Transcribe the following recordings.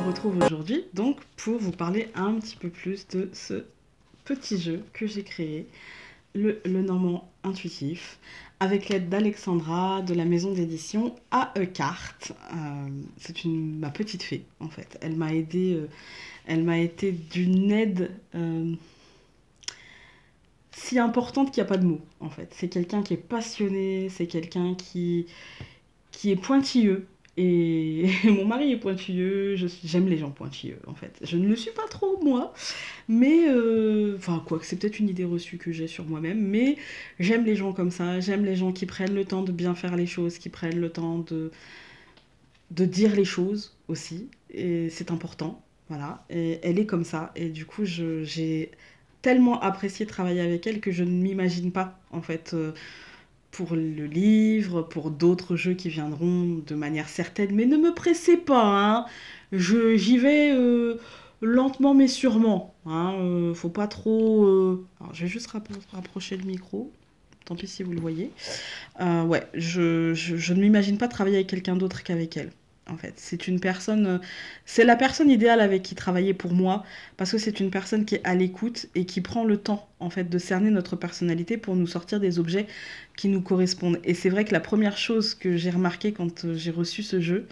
vous retrouve aujourd'hui donc pour vous parler un petit peu plus de ce petit jeu que j'ai créé, le Normand Intuitif, avec l'aide d'Alexandra de la maison d'édition AE Carte. C'est ma petite fée en fait. Elle m'a été d'une aide si importante qu'il n'y a pas de mots en fait. C'est quelqu'un qui est passionné, c'est quelqu'un qui est pointilleux. Et mon mari est pointilleux, j'aime les gens pointilleux en fait. Je ne le suis pas trop moi, mais enfin quoi que c'est peut-être une idée reçue que j'ai sur moi-même, mais j'aime les gens comme ça, j'aime les gens qui prennent le temps de bien faire les choses, qui prennent le temps de dire les choses aussi, et c'est important, voilà. Et elle est comme ça, et du coup j'ai tellement apprécié travailler avec elle que je ne m'imagine pas en fait pour le livre, pour d'autres jeux qui viendront de manière certaine, mais ne me pressez pas, hein. J'y vais lentement mais sûrement, hein. Faut pas trop... Alors, je vais juste rapprocher le micro, tant pis si vous le voyez. Ouais, je ne m'imagine pas travailler avec quelqu'un d'autre qu'avec elle. En fait, c'est la personne idéale avec qui travailler pour moi, parce que c'est une personne qui est à l'écoute et qui prend le temps, en fait, de cerner notre personnalité pour nous sortir des objets qui nous correspondent. Et c'est vrai que la première chose que j'ai remarqué quand j'ai reçu ce jeu,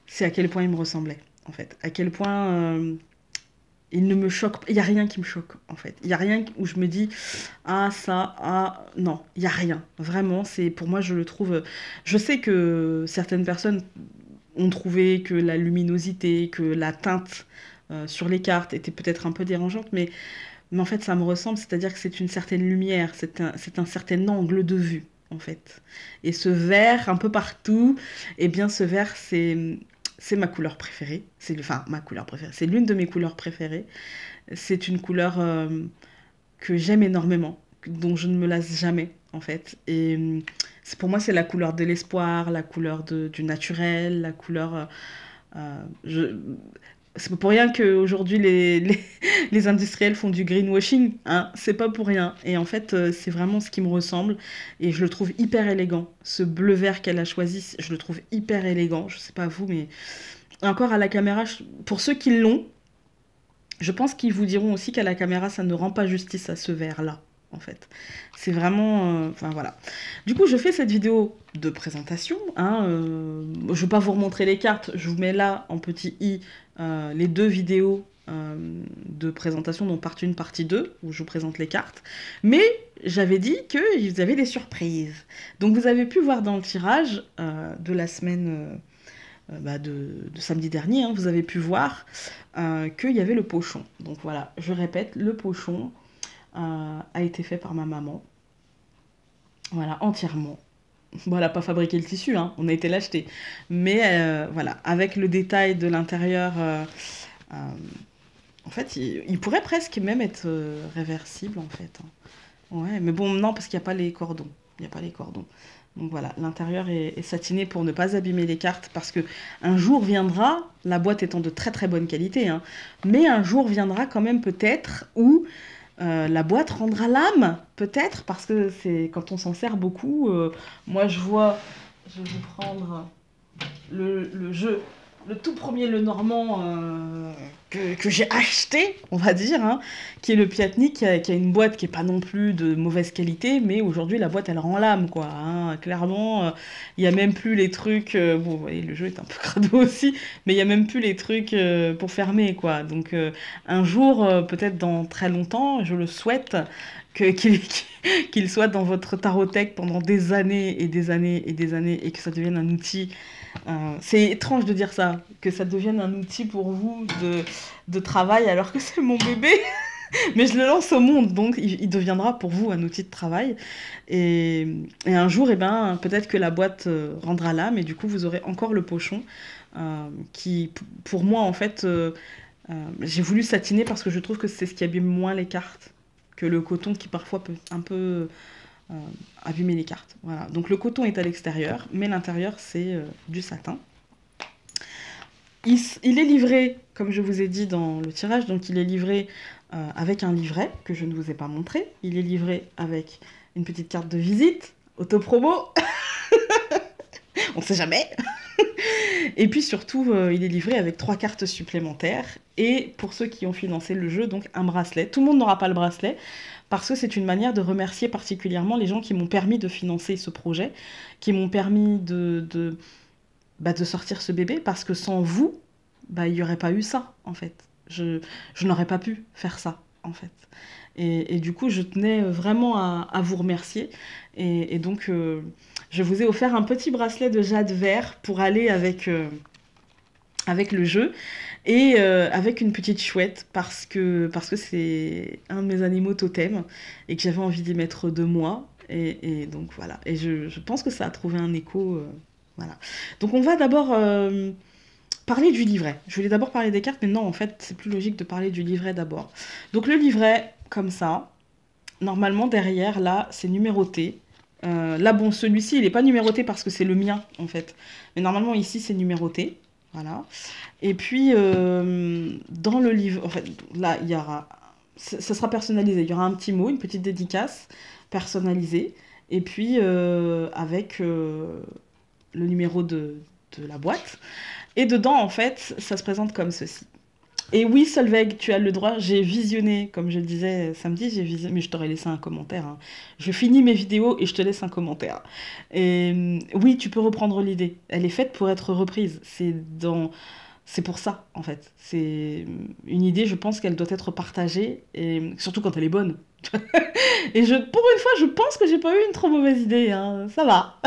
c'est à quel point il me ressemblait, en fait. À quel point il ne me choque pas. Il n'y a rien qui me choque, en fait. Il n'y a rien où je me dis, ah, ça, ah, non, il n'y a rien. Vraiment, pour moi, je le trouve... Je sais que certaines personnes ont trouvé que la luminosité, que la teinte sur les cartes était peut-être un peu dérangeante, mais en fait, ça me ressemble, c'est-à-dire que c'est une certaine lumière, c'est un certain angle de vue, en fait. Et ce vert, un peu partout, eh bien, ce vert, c'est ma couleur préférée. Enfin, ma couleur préférée. C'est l'une de mes couleurs préférées. C'est une couleur que j'aime énormément, dont je ne me lasse jamais, en fait. Et pour moi, c'est la couleur de l'espoir, la couleur du naturel, la couleur... c'est pas pour rien qu'aujourd'hui les industriels font du greenwashing, hein, c'est pas pour rien. Et en fait, c'est vraiment ce qui me ressemble et je le trouve hyper élégant. Ce bleu vert qu'elle a choisi, je le trouve hyper élégant. Je sais pas vous, mais encore à la caméra, pour ceux qui l'ont, je pense qu'ils vous diront aussi qu'à la caméra, ça ne rend pas justice à ce vert-là, en fait. C'est vraiment... Enfin, voilà. Du coup, je fais cette vidéo de présentation. Hein, je ne vais pas vous remontrer les cartes. Je vous mets là, en petit i, les deux vidéos de présentation, dont partie 1, partie 2, où je vous présente les cartes. Mais j'avais dit que vous avez des surprises. Donc, vous avez pu voir dans le tirage de la semaine... de samedi dernier, hein, vous avez pu voir qu'il y avait le pochon. Donc voilà, je répète, le pochon a été fait par ma maman. Voilà, entièrement. Voilà, pas fabriqué le tissu, hein, on a été l'acheter. Mais voilà, avec le détail de l'intérieur, en fait, il pourrait presque même être réversible, en fait. Hein. Ouais, mais bon, non, parce qu'il n'y a pas les cordons. Il n'y a pas les cordons. Donc voilà, l'intérieur est satiné pour ne pas abîmer les cartes, parce que un jour viendra, la boîte étant de très très bonne qualité, hein, mais un jour viendra quand même peut-être où la boîte rendra l'âme, peut-être, parce que c'est quand on s'en sert beaucoup. Moi je vais vous prendre le jeu, le tout premier Le Normand que j'ai acheté, on va dire, hein, qui est le Piatnik, qui a une boîte qui est pas non plus de mauvaise qualité, mais aujourd'hui la boîte elle rend l'âme, quoi. Hein. Clairement, il y a même plus les trucs. Bon, vous voyez, le jeu est un peu crado aussi, mais il y a même plus les trucs pour fermer, quoi. Donc un jour, peut-être dans très longtemps, je le souhaite. Qu'il soit dans votre tarothèque pendant des années et des années et des années et que ça devienne un outil. C'est étrange de dire ça, que ça devienne un outil pour vous de travail alors que c'est mon bébé. Mais je le lance au monde, donc il deviendra pour vous un outil de travail. Et un jour, eh ben, peut-être que la boîte rendra l'âme et du coup, vous aurez encore le pochon qui, pour moi, en fait, j'ai voulu satiner parce que je trouve que c'est ce qui abîme moins les cartes que le coton qui parfois peut un peu abîmer les cartes. Voilà. Donc le coton est à l'extérieur, mais l'intérieur c'est du satin. Il est livré, comme je vous ai dit dans le tirage, donc il est livré avec un livret que je ne vous ai pas montré. Il est livré avec une petite carte de visite, autopromo. On sait jamais. Et puis surtout, il est livré avec 3 cartes supplémentaires. Et pour ceux qui ont financé le jeu, donc un bracelet. Tout le monde n'aura pas le bracelet, parce que c'est une manière de remercier particulièrement les gens qui m'ont permis de financer ce projet, qui m'ont permis de sortir ce bébé, parce que sans vous, il n'y aurait pas eu ça, en fait. Je n'aurais pas pu faire ça, en fait. Et du coup, je tenais vraiment à vous remercier. Et donc, je vous ai offert un petit bracelet de jade vert pour aller avec le jeu et avec une petite chouette parce que c'est un de mes animaux totems et que j'avais envie d'y mettre 2 mois. Et donc voilà. Et je pense que ça a trouvé un écho. Voilà. Donc on va d'abord parler du livret. Je voulais d'abord parler des cartes, mais non, en fait, c'est plus logique de parler du livret d'abord. Donc le livret, comme ça, normalement derrière, là, c'est numéroté. Là, bon, celui-ci, il n'est pas numéroté parce que c'est le mien, en fait. Mais normalement, ici, c'est numéroté. Voilà. Et puis, dans le livre, en fait, là, il y aura. Ça sera personnalisé. Il y aura un petit mot, une petite dédicace personnalisée. Et puis, avec le numéro de la boîte. Et dedans, en fait, ça se présente comme ceci. Et oui, Solveig, tu as le droit. J'ai visionné, comme je le disais samedi, j'ai visionné, mais je t'aurais laissé un commentaire, hein. Je finis mes vidéos et je te laisse un commentaire. Et oui, tu peux reprendre l'idée. Elle est faite pour être reprise. C'est pour ça, en fait. C'est une idée, je pense qu'elle doit être partagée, et surtout quand elle est bonne. Et pour une fois, je pense que j'ai pas eu une trop mauvaise idée, hein. Ça va.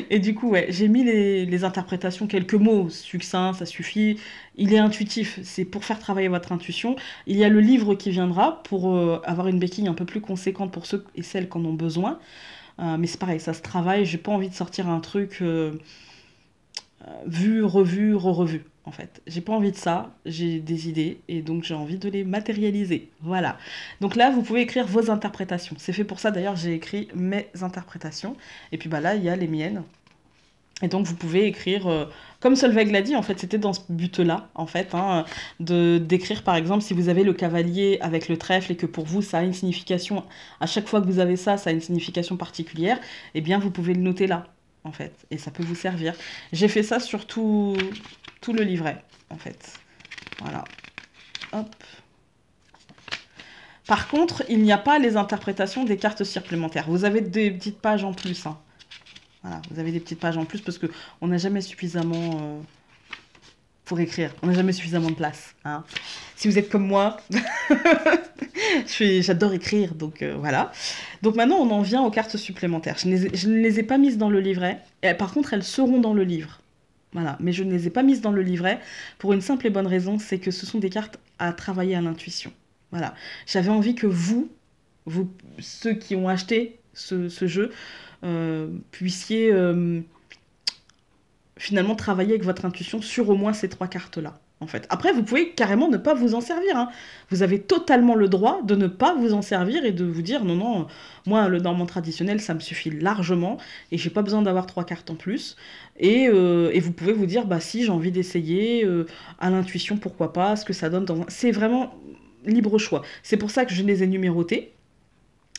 Et du coup, ouais, j'ai mis les interprétations, quelques mots succincts, ça suffit. Il est intuitif, c'est pour faire travailler votre intuition. Il y a le livre qui viendra pour avoir une béquille un peu plus conséquente pour ceux et celles qui en ont besoin. Mais c'est pareil, ça se travaille. J'ai pas envie de sortir un truc vu, revu, re-revu, en fait. J'ai pas envie de ça, j'ai des idées et donc j'ai envie de les matérialiser. Voilà. Donc là, vous pouvez écrire vos interprétations. C'est fait pour ça, d'ailleurs, j'ai écrit mes interprétations. Et puis là, il y a les miennes. Et donc vous pouvez écrire, comme Solveig l'a dit, en fait, c'était dans ce but-là, en fait, hein, d'écrire par exemple si vous avez le cavalier avec le trèfle et que pour vous ça a une signification, à chaque fois que vous avez ça, ça a une signification particulière, eh bien vous pouvez le noter là, en fait, et ça peut vous servir. J'ai fait ça sur tout le livret, en fait. Voilà. Hop. Par contre, il n'y a pas les interprétations des cartes supplémentaires. Vous avez des petites pages en plus, hein. Voilà, vous avez des petites pages en plus parce qu'on n'a jamais suffisamment pour écrire. On n'a jamais suffisamment de place, hein. Si vous êtes comme moi, j'adore écrire, donc voilà. Donc maintenant, on en vient aux cartes supplémentaires. Je ne les ai pas mises dans le livret. Et, par contre, elles seront dans le livre. Voilà, mais je ne les ai pas mises dans le livret pour une simple et bonne raison, c'est que ce sont des cartes à travailler à l'intuition. Voilà. J'avais envie que vous, ceux qui ont acheté ce jeu, puissiez finalement travailler avec votre intuition sur au moins ces 3 cartes-là. En fait. Après, vous pouvez carrément ne pas vous en servir, hein. Vous avez totalement le droit de ne pas vous en servir et de vous dire non, non, moi, le normand traditionnel, ça me suffit largement et j'ai pas besoin d'avoir 3 cartes en plus. Et vous pouvez vous dire, bah si, j'ai envie d'essayer, à l'intuition, pourquoi pas, ce que ça donne dans. C'est vraiment libre choix. C'est pour ça que je les ai numérotées,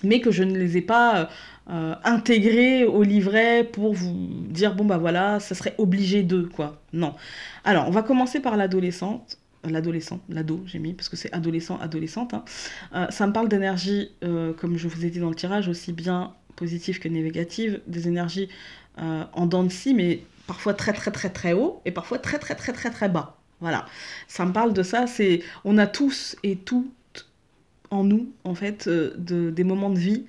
mais que je ne les ai pas intégrés au livret pour vous dire bon bah voilà, ça serait obligé de quoi. Non. Alors on va commencer par l'ado, j'ai mis, parce que c'est adolescent, adolescente, hein. Ça me parle d'énergie, comme je vous ai dit dans le tirage, aussi bien positive que négative, des énergies en dents de scie, mais parfois très très très très haut, et parfois très très très très très bas. Voilà. Ça me parle de ça, on a tous et tout en nous, en fait, des moments de vie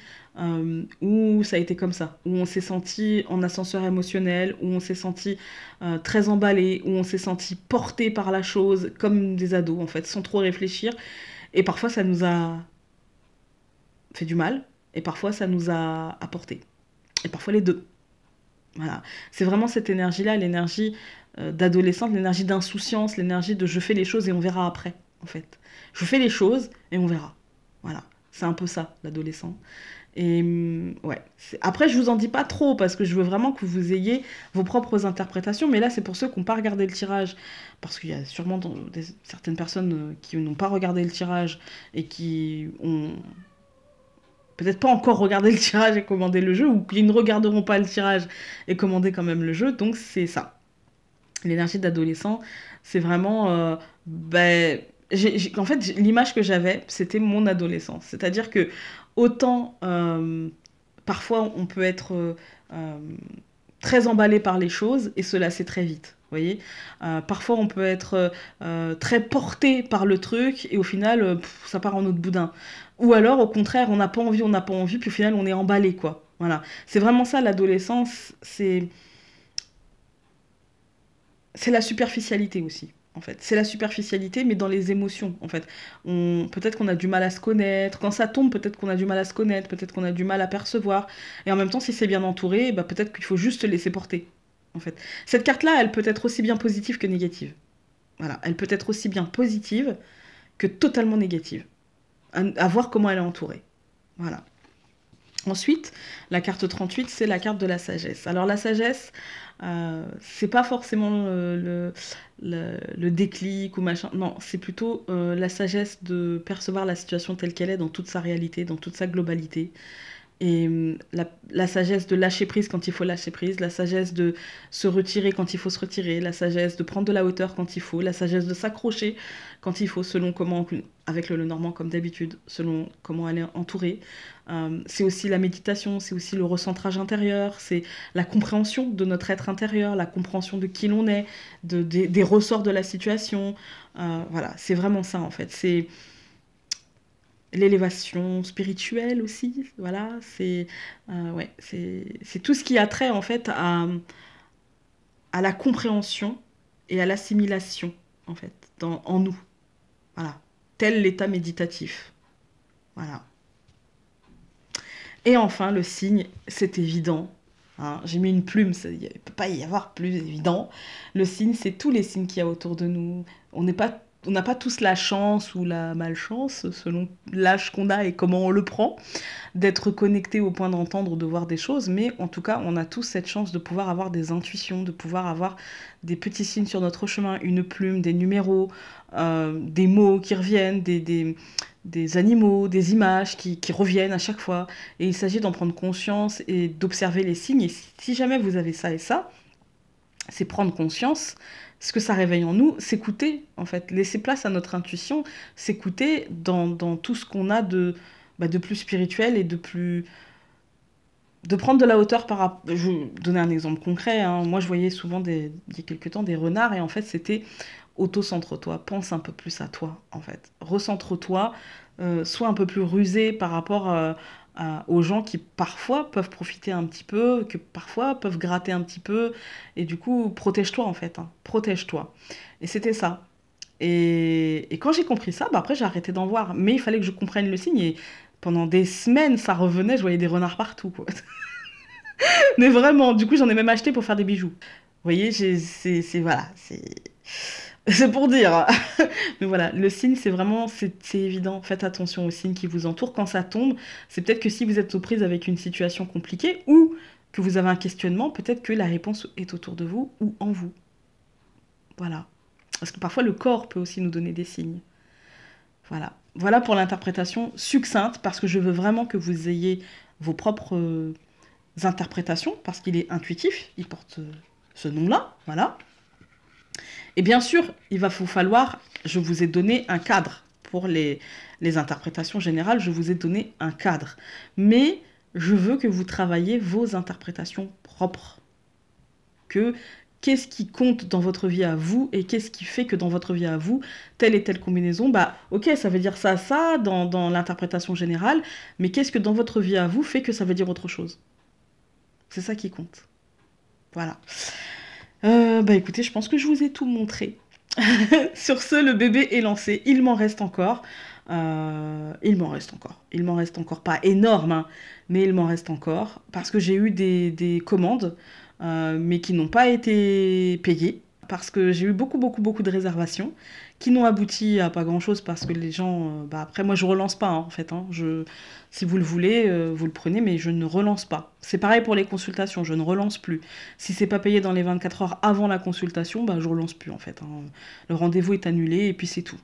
où ça a été comme ça, où on s'est senti en ascenseur émotionnel, où on s'est senti très emballé, où on s'est senti porté par la chose, comme des ados, en fait, sans trop réfléchir. Et parfois, ça nous a fait du mal, et parfois, ça nous a apporté. Et parfois, les deux. Voilà. C'est vraiment cette énergie-là, l'énergie d'adolescente, l'énergie d'insouciance, l'énergie de je fais les choses et on verra après, en fait. Je fais les choses et on verra. Voilà, c'est un peu ça, l'adolescent. Et ouais. Après, je vous en dis pas trop parce que je veux vraiment que vous ayez vos propres interprétations. Mais là, c'est pour ceux qui n'ont pas regardé le tirage. Parce qu'il y a sûrement certaines personnes qui n'ont pas regardé le tirage et qui ont peut-être pas encore regardé le tirage et commandé le jeu, ou qui ne regarderont pas le tirage et commander quand même le jeu. Donc, c'est ça. L'énergie d'adolescent, c'est vraiment... ben, en fait, l'image que j'avais, c'était mon adolescence. C'est-à-dire que autant, parfois, on peut être euh, très emballé par les choses et se lasser très vite. Vous voyez, parfois on peut être très porté par le truc et au final ça part en autre boudin. Ou alors au contraire on n'a pas envie, puis au final on est emballé quoi. Voilà, c'est vraiment ça l'adolescence, c'est la superficialité aussi. En fait, c'est la superficialité, mais dans les émotions. En fait, peut-être qu'on a du mal à se connaître. Quand ça tombe, peut-être qu'on a du mal à se connaître. Peut-être qu'on a du mal à percevoir. Et en même temps, si c'est bien entouré, bah, peut-être qu'il faut juste se laisser porter. En fait, cette carte-là, elle peut être aussi bien positive que négative. Voilà, elle peut être aussi bien positive que totalement négative. À voir comment elle est entourée. Voilà. Ensuite, la carte 38, c'est la carte de la sagesse. Alors la sagesse, c'est pas forcément le déclic ou machin. Non, c'est plutôt la sagesse de percevoir la situation telle qu'elle est dans toute sa réalité, dans toute sa globalité. Et la sagesse de lâcher prise quand il faut lâcher prise, la sagesse de se retirer quand il faut se retirer, la sagesse de prendre de la hauteur quand il faut, la sagesse de s'accrocher quand il faut, selon comment, avec le Normand comme d'habitude, selon comment elle est entourée. C'est aussi la méditation, c'est aussi le recentrage intérieur, c'est la compréhension de notre être intérieur, la compréhension de qui l'on est, des ressorts de la situation. Voilà, c'est vraiment ça en fait. C'est l'élévation spirituelle aussi, voilà, ouais, c'est tout ce qui a trait en fait à la compréhension et à l'assimilation en fait en nous, voilà, tel l'état méditatif, voilà. Et enfin le signe, c'est évident, hein, j'ai mis une plume, il ne peut pas y avoir plus évident. Le signe, c'est tous les signes qu'il y a autour de nous. On n'a pas tous la chance ou la malchance, selon l'âge qu'on a et comment on le prend, d'être connecté au point d'entendre ou de voir des choses, mais en tout cas, on a tous cette chance de pouvoir avoir des intuitions, de pouvoir avoir des petits signes sur notre chemin, une plume, des numéros, des mots qui reviennent, des animaux, des images qui reviennent à chaque fois. Et il s'agit d'en prendre conscience et d'observer les signes. Et si jamais vous avez ça et ça, c'est prendre conscience. Ce que ça réveille en nous, s'écouter, en fait. Laisser place à notre intuition, s'écouter dans tout ce qu'on a de plus spirituel et de plus... De prendre de la hauteur par rapport... Je vais vous donner un exemple concret. Hein. Moi, je voyais souvent, il y a quelques temps, des renards. Et en fait, c'était auto-centre-toi. Pense un peu plus à toi, en fait. Recentre-toi. Sois un peu plus rusé par rapport aux gens qui, parfois, peuvent profiter un petit peu, que parfois, peuvent gratter un petit peu. Et du coup, protège-toi, en fait. Hein. Protège-toi. Et c'était ça. Et quand j'ai compris ça, bah après j'ai arrêté d'en voir. Mais il fallait que je comprenne le signe. Et pendant des semaines, ça revenait, je voyais des renards partout, quoi. Mais vraiment, du coup, j'en ai même acheté pour faire des bijoux. Vous voyez, voilà, c'est pour dire. Mais voilà, le signe, c'est vraiment, c'est évident. Faites attention aux signes qui vous entourent. Quand ça tombe, c'est peut-être que si vous êtes aux prises avec une situation compliquée ou que vous avez un questionnement, peut-être que la réponse est autour de vous ou en vous. Voilà. Parce que parfois, le corps peut aussi nous donner des signes. Voilà. Voilà pour l'interprétation succincte, parce que je veux vraiment que vous ayez vos propres interprétations, parce qu'il est intuitif, il porte ce nom-là, voilà. Et bien sûr, il va vous falloir, je vous ai donné un cadre pour les interprétations générales, je vous ai donné un cadre. Mais je veux que vous travailliez vos interprétations propres. Qu'est-ce qui compte dans votre vie à vous et qu'est-ce qui fait que dans votre vie à vous, telle et telle combinaison, bah ok, ça veut dire ça dans l'interprétation générale, mais qu'est-ce que dans votre vie à vous fait que ça veut dire autre chose? C'est ça qui compte. Voilà. Bah écoutez, je pense que je vous ai tout montré. Sur ce, le bébé est lancé. Il m'en reste encore. Il m'en reste encore. Il m'en reste encore. Pas énorme, hein, mais il m'en reste encore. Parce que j'ai eu des commandes, mais qui n'ont pas été payées. Parce que j'ai eu beaucoup, beaucoup, beaucoup de réservations qui n'ont abouti à pas grand-chose parce que les gens... bah après, moi, je relance pas, hein, en fait. Hein. Si vous le voulez, vous le prenez, mais je ne relance pas. C'est pareil pour les consultations, je ne relance plus. Si c'est pas payé dans les 24 heures avant la consultation, bah, je relance plus, en fait. Hein. Le rendez-vous est annulé et puis c'est tout.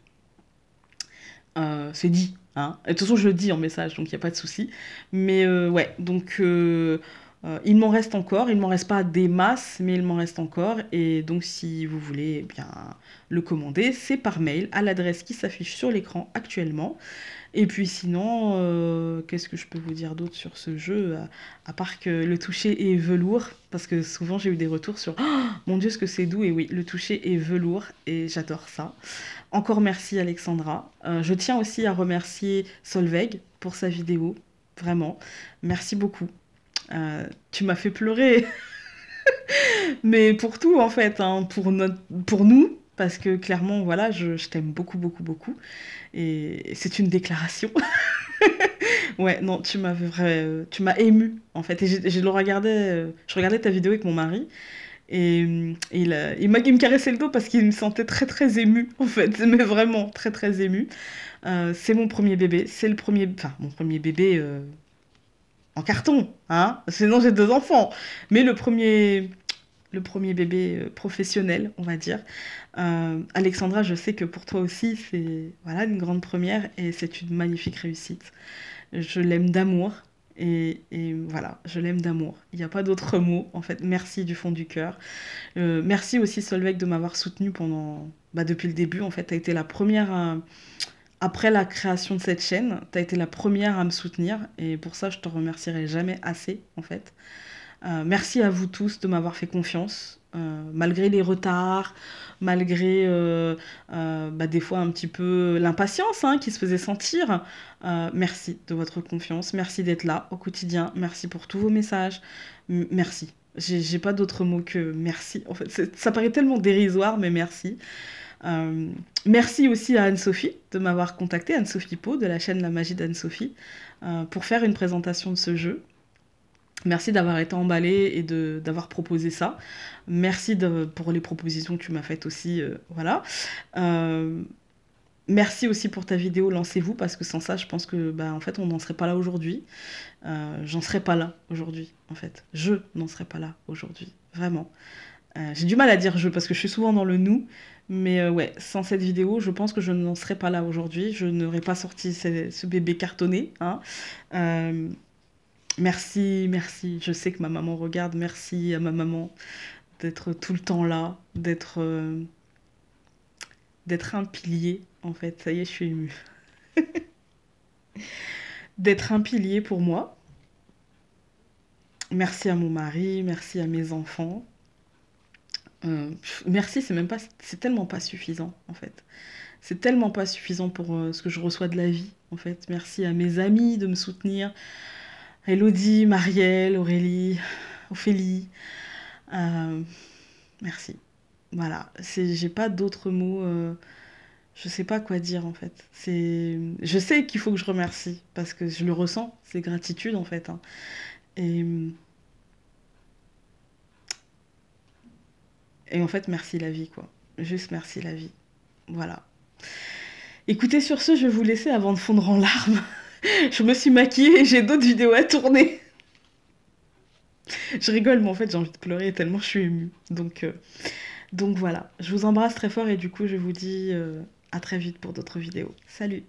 C'est dit. Hein. Et de toute façon, je le dis en message, donc il n'y a pas de souci. Mais ouais, donc Il m'en reste encore, il m'en reste pas des masses, mais il m'en reste encore. Et donc, si vous voulez eh bien le commander, c'est par mail à l'adresse qui s'affiche sur l'écran actuellement. Et puis sinon, qu'est-ce que je peux vous dire d'autre sur ce jeu, à part que le toucher est velours, parce que souvent j'ai eu des retours sur «Oh, mon Dieu, ce que c'est doux!» Et oui, le toucher est velours et j'adore ça. Encore merci Alexandra. Je tiens aussi à remercier Solveig pour sa vidéo, vraiment. Merci beaucoup. Tu m'as fait pleurer, mais pour tout en fait, hein, pour nous, parce que clairement, voilà, je t'aime beaucoup, beaucoup, beaucoup. Et c'est une déclaration. Ouais, non, tu m'as ému en fait. Et je regardais ta vidéo avec mon mari et il me caressait le dos parce qu'il me sentait très très ému en fait, mais vraiment très très ému. C'est mon premier bébé, c'est le premier, enfin mon premier bébé en carton, hein. Sinon j'ai deux enfants, mais le premier bébé professionnel, on va dire. Alexandra, je sais que pour toi aussi, c'est voilà une grande première et c'est une magnifique réussite. Je l'aime d'amour et voilà, je l'aime d'amour. Il n'y a pas d'autre mot, en fait. Merci du fond du cœur. Merci aussi Solveig de m'avoir soutenue depuis le début. En fait, tu as été la première, après la création de cette chaîne, tu as été la première à me soutenir et pour ça, je te remercierai jamais assez, en fait. Merci à vous tous de m'avoir fait confiance, malgré les retards, malgré des fois un petit peu l'impatience hein, qui se faisait sentir. Merci de votre confiance, merci d'être là au quotidien, merci pour tous vos messages, merci. J'ai pas d'autre mot que merci. En fait, ça paraît tellement dérisoire, mais merci. Euh, Merci aussi à Anne-Sophie de m'avoir contactée, Anne-Sophie Pau de la chaîne La Magie d'Anne-Sophie, pour faire une présentation de ce jeu. Merci d'avoir été emballé et d'avoir proposé ça. Merci pour les propositions que tu m'as faites aussi. Voilà. Euh, Merci aussi pour ta vidéo Lancez-vous parce que sans ça, je pense que en fait, on n'en serait pas là aujourd'hui. J'en serais pas là aujourd'hui, en fait. Je n'en serais pas là aujourd'hui, vraiment. J'ai du mal à dire je parce que je suis souvent dans le nous, mais ouais, sans cette vidéo, je pense que je n'en serais pas là aujourd'hui. Je n'aurais pas sorti ce bébé cartonné, hein. Euh, Merci, merci. Je sais que ma maman regarde. Merci à ma maman d'être tout le temps là, d'être un pilier, en fait. Ça y est, je suis émue. D'être un pilier pour moi. Merci à mon mari, merci à mes enfants. Merci, c'est tellement pas suffisant, en fait. C'est tellement pas suffisant pour ce que je reçois de la vie, en fait. Merci à mes amis de me soutenir. Elodie, Marielle, Aurélie, Ophélie. Euh, Merci. Voilà, j'ai pas d'autres mots. Je sais pas quoi dire en fait. Je sais qu'il faut que je remercie parce que je le ressens. C'est gratitude en fait, hein. Et, et en fait, merci la vie quoi. Juste merci la vie. Voilà. Écoutez, sur ce, je vais vous laisser avant de fondre en larmes. Je me suis maquillée et j'ai d'autres vidéos à tourner. Je rigole, mais en fait, j'ai envie de pleurer tellement je suis émue. Donc voilà. Je vous embrasse très fort et du coup, je vous dis à très vite pour d'autres vidéos. Salut!